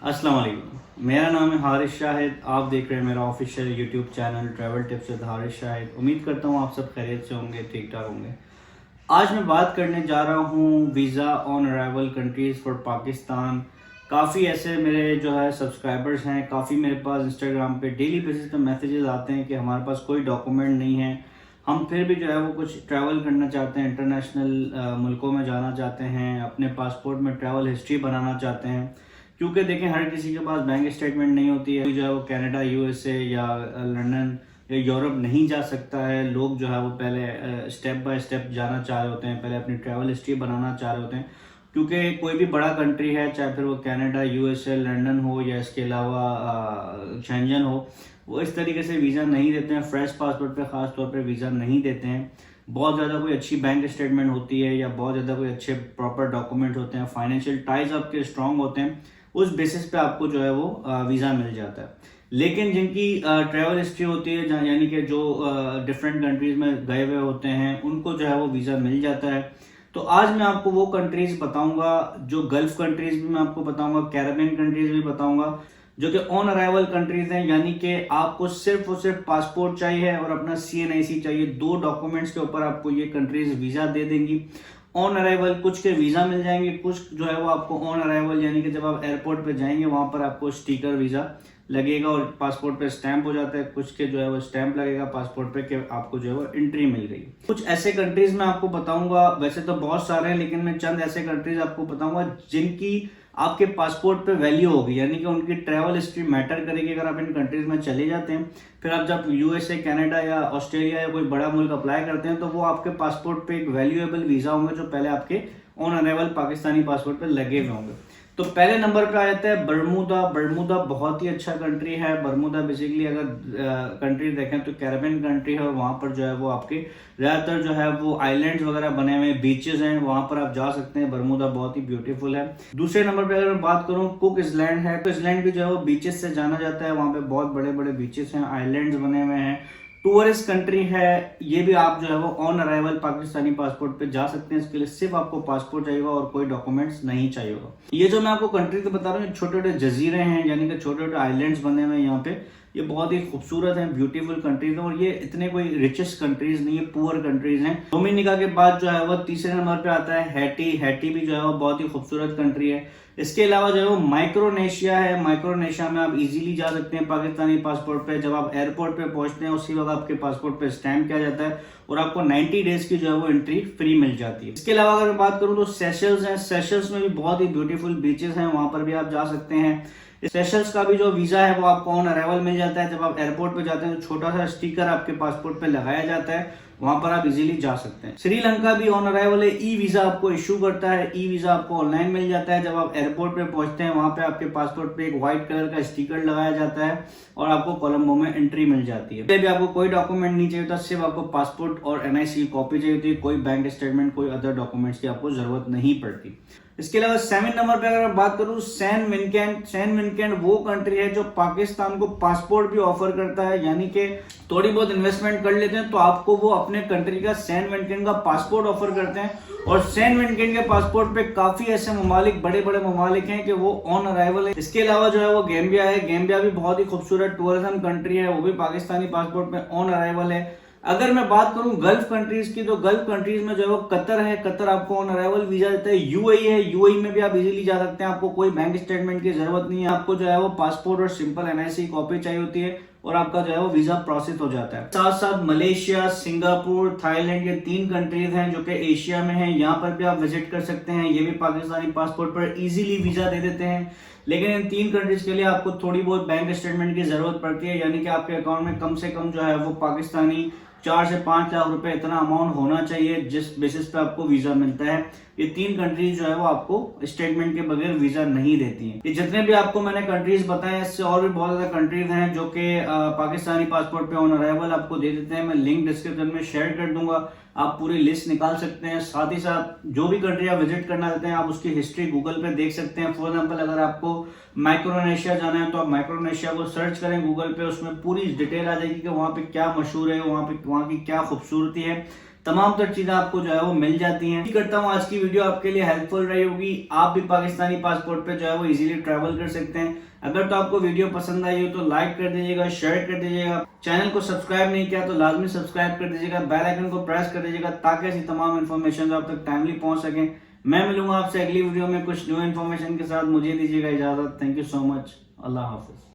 अस्सलाम वालेकुम। मेरा नाम है हारिस शाहिद। आप देख रहे हैं मेरा official YouTube channel travel tips with Haris Shahid. उम्मीद करता हूँ आप सब खैरियत से होंगे, ठीक ठाक होंगे। आज मैं बात करने जा रहा हूँ visa on arrival countries for Pakistan. काफ़ी ऐसे मेरे जो है सब्सक्राइबर्स हैं, काफ़ी मेरे पास इंस्टाग्राम पे डेली बेसिस पे मैसेजेस आते हैं कि हमारे पास कोई डॉक्यूमेंट नहीं है, हम फिर भी जो है वो कुछ ट्रैवल करना चाहते हैं, इंटरनेशनल मुल्कों में जाना चाहते हैं, अपने पासपोर्ट में ट्रैवल हिस्ट्री बनाना चाहते हैं। क्योंकि देखें हर किसी के पास बैंक स्टेटमेंट नहीं होती है, जो है वो कनाडा, यूएसए या लंदन या यूरोप नहीं जा सकता है। लोग जो है वो पहले स्टेप बाय स्टेप जाना चाह रहे होते हैं, पहले अपनी ट्रैवल हिस्ट्री बनाना चाह रहे होते हैं। क्योंकि कोई भी बड़ा कंट्री है, चाहे फिर वो कनाडा, यूएसए, लंदन हो या इसके अलावा शेंजन हो, वो इस तरीके से वीज़ा नहीं देते हैं। फ्रेश पासपोर्ट पे ख़ास तौर पे वीज़ा नहीं देते हैं। बहुत ज़्यादा कोई अच्छी बैंक स्टेटमेंट होती है या बहुत ज़्यादा कोई अच्छे प्रॉपर डॉक्यूमेंट होते हैं, फाइनेंशियल टाइज आपके स्ट्रांग होते हैं, उस बेसिस पे आपको जो है वो वीज़ा मिल जाता है। लेकिन जिनकी ट्रैवल हिस्ट्री होती है, यानी कि जो डिफरेंट कंट्रीज़ में गए हुए होते हैं, उनको जो है वो वीज़ा मिल जाता है। तो आज मैं आपको वो कंट्रीज़ बताऊंगा, जो गल्फ़ कंट्रीज़ भी मैं आपको बताऊंगा, कैरेबियन कंट्रीज़ भी बताऊंगा, जो कि ऑन अराइवल कंट्रीज़ हैं। यानी कि आपको सिर्फ और सिर्फ पासपोर्ट चाहिए और अपना CNIC चाहिए। 2 डॉक्यूमेंट्स के ऊपर आपको ये कंट्रीज़ वीज़ा दे देंगी ऑन अराइवल। कुछ के वीज़ा मिल जाएंगे, कुछ जो है वो आपको ऑन अराइवल, यानी कि जब आप एयरपोर्ट पे जाएंगे वहां पर आपको स्टिकर वीज़ा लगेगा और पासपोर्ट पे स्टैंप हो जाता है। कुछ के जो है वो स्टैंप लगेगा पासपोर्ट पे कि आपको जो है वो एंट्री मिल गई। कुछ ऐसे कंट्रीज में आपको बताऊंगा, वैसे तो बहुत सारे हैं, लेकिन मैं चंद ऐसे कंट्रीज आपको बताऊंगा जिनकी आपके पासपोर्ट पे वैल्यू होगी, यानी कि उनकी ट्रैवल हिस्ट्री मैटर करेगी। अगर आप इन कंट्रीज में चले जाते हैं, फिर आप जब यूएसए, कनाडा या ऑस्ट्रेलिया या कोई बड़ा मुल्क अप्लाई करते हैं, तो वो आपके पासपोर्ट पे एक वैल्यूएबल वीज़ा होंगे जो पहले आपके ऑन अराइवल पाकिस्तानी पासपोर्ट पे लगे हुए होंगे। तो पहले नंबर पे आ जाता है बरमूदा। बरमूदा बहुत ही अच्छा कंट्री है। बरमूदा बेसिकली अगर कंट्री देखें तो कैरेबियन कंट्री है, और वहाँ पर जो है वो आपके ज़्यादातर जो है वो आइलैंड्स वगैरह बने हुए, बीचेस हैं, वहाँ पर आप जा सकते हैं। बरमूदा बहुत ही ब्यूटीफुल है। दूसरे नंबर पे अगर मैं बात करूँ, कुक इसलैंड है। तो इसलैंड भी जो है वो बीचेस से जाना जाता है, वहाँ पे बहुत बड़े बड़े बीचेस हैं, आइलैंड्स बने हुए हैं, टूरिस्ट कंट्री है। ये भी आप जो है वो ऑन अराइवल पाकिस्तानी पासपोर्ट पे जा सकते हैं। इसके लिए सिर्फ आपको पासपोर्ट चाहिए और कोई डॉक्यूमेंट्स नहीं चाहिए होगा। ये जो मैं आपको कंट्री तो बता रहा हूँ, छोटे छोटे जजीरे हैं, यानी कि छोटे छोटे आइलैंड्स बने हुए हैं यहाँ पे। ये बहुत ही खूबसूरत हैं, ब्यूटीफुल कंट्रीज हैं, और ये इतने कोई रिचेस्ट कंट्रीज नहीं है, पुअर कंट्रीज हैं। डोमिनिका के बाद जो है वो तीसरे नंबर पे आता है हैटी। हैटी भी जो है वो बहुत ही खूबसूरत कंट्री है। इसके अलावा जो है वो माइक्रोनेशिया है। माइक्रोनेशिया में आप इजीली जा सकते हैं पाकिस्तानी पासपोर्ट पे। जब आप एयरपोर्ट पे पहुंचते हैं उसी वक्त आपके पासपोर्ट पे स्टैंप किया जाता है और आपको 90 डेज की जो है वो एंट्री फ्री मिल जाती है। इसके अलावा अगर मैं बात करूं तो सेशल्स हैं। सेशल्स में भी बहुत ही ब्यूटीफुल बीचेस हैं, वहां पर भी आप जा सकते हैं। सेशल्स का भी जो वीजा है वो आपको ऑन अराइवल मिल जाता है। जब आप एयरपोर्ट पे जाते हैं तो छोटा सा स्टिकर आपके पासपोर्ट पे लगाया जाता है, वहां पर आप इजीली जा सकते हैं। श्रीलंका भी ऑन अराइवल है, ई वीजा आपको इशू करता है। ई वीजा आपको ऑनलाइन मिल जाता है। जब आप एयरपोर्ट पे पहुंचते हैं वहां पे आपके पासपोर्ट पे एक व्हाइट कलर का स्टिकर लगाया जाता है और आपको कोलंबो में एंट्री मिल जाती है। भी आपको कोई डॉक्यूमेंट नहीं चाहिए होता, सिर्फ आपको पासपोर्ट और NIC की कॉपी चाहिए होती है। कोई बैंक स्टेटमेंट, कोई अदर डॉक्यूमेंट्स की आपको जरूरत नहीं पड़ती। इसके अलावा 7 नंबर पे अगर मैं बात करूं, सैन विनकेंट। सैन विनकेंट वो कंट्री है जो पाकिस्तान को पासपोर्ट भी ऑफर करता है, यानी कि थोड़ी बहुत इन्वेस्टमेंट कर लेते हैं तो आपको वो अपने कंट्री का सैन विनकेंट का पासपोर्ट ऑफर करते हैं। और सैन विनकेंट के पासपोर्ट पे काफी ऐसे ममालिक, बड़े बड़े ममालिक हैं कि वो ऑन अराइवल है। इसके अलावा जो है वो गैम्बिया है। गैम्बिया भी बहुत ही खूबसूरत टूरिज्म कंट्री है, वो भी पाकिस्तानी पासपोर्ट पे ऑन अराइवल है। अगर मैं बात करूं गल्फ कंट्रीज की, तो गल्फ कंट्रीज में जो है वो कतर है। कतर आपको ऑन अराइवल वीजा देता है। UAE है, UAE में भी आप इजीली जा सकते हैं। आपको कोई बैंक स्टेटमेंट की जरूरत नहीं है। आपको जो है वो पासपोर्ट और सिंपल NIC कॉपी चाहिए होती है और आपका जो है वो वीजा प्रोसेस हो जाता है। साथ साथ मलेशिया, सिंगापुर, थाईलैंड, ये 3 कंट्रीज हैं जो कि एशिया में हैं। यहाँ पर भी आप विजिट कर सकते हैं। ये भी पाकिस्तानी पासपोर्ट पर इजीली वीजा दे देते हैं। लेकिन इन 3 कंट्रीज के लिए आपको थोड़ी बहुत बैंक स्टेटमेंट की जरूरत पड़ती है, यानी कि आपके अकाउंट में कम से कम जो है वो पाकिस्तानी 4 से 5 लाख रुपए इतना अमाउंट होना चाहिए, जिस बेसिस पे आपको वीजा मिलता है। ये 3 कंट्रीज जो है वो आपको स्टेटमेंट के बगैर वीजा नहीं देती हैं। ये जितने भी आपको मैंने कंट्रीज बताए, इससे और भी बहुत ज्यादा कंट्रीज हैं जो कि पाकिस्तानी पासपोर्ट पे ऑन अराइवल आपको दे देते हैं। मैं लिंक डिस्क्रिप्शन में शेयर कर दूंगा, आप पूरी लिस्ट निकाल सकते हैं। साथ ही साथ जो भी कंट्री आप विजिट करना चाहते हैं, आप उसकी हिस्ट्री गूगल पे देख सकते हैं। फॉर एग्जाम्पल अगर आपको माइक्रोनेशिया जाना है तो आप माइक्रोनेशिया को सर्च करें गूगल पे, उसमें पूरी डिटेल आ जाएगी कि वहाँ पे क्या मशहूर है, वहाँ की क्या खूबसूरती है, तमाम तर चीज़ें आपको जो है वो मिल जाती हैं। करता हूँ आज की वीडियो आपके लिए हेल्पफुल रही होगी, आप भी पाकिस्तानी पासपोर्ट पे जो है वो इजीली ट्रैवल कर सकते हैं। अगर तो आपको वीडियो पसंद आई हो तो लाइक कर दीजिएगा, शेयर कर दीजिएगा, चैनल को सब्सक्राइब नहीं किया तो लाजमी सब्सक्राइब कर दीजिएगा, बेल आइकन को प्रेस कर दीजिएगा ताकि ऐसी तमाम इन्फॉर्मेशन आप तक टाइमली पहुंच सकें। मैं मिलूंगा आपसे अगली वीडियो में कुछ न्यू इन्फॉर्मेशन के साथ। मुझे दीजिएगा इजाज़त। Thank you so much. अल्लाह हाफिज़।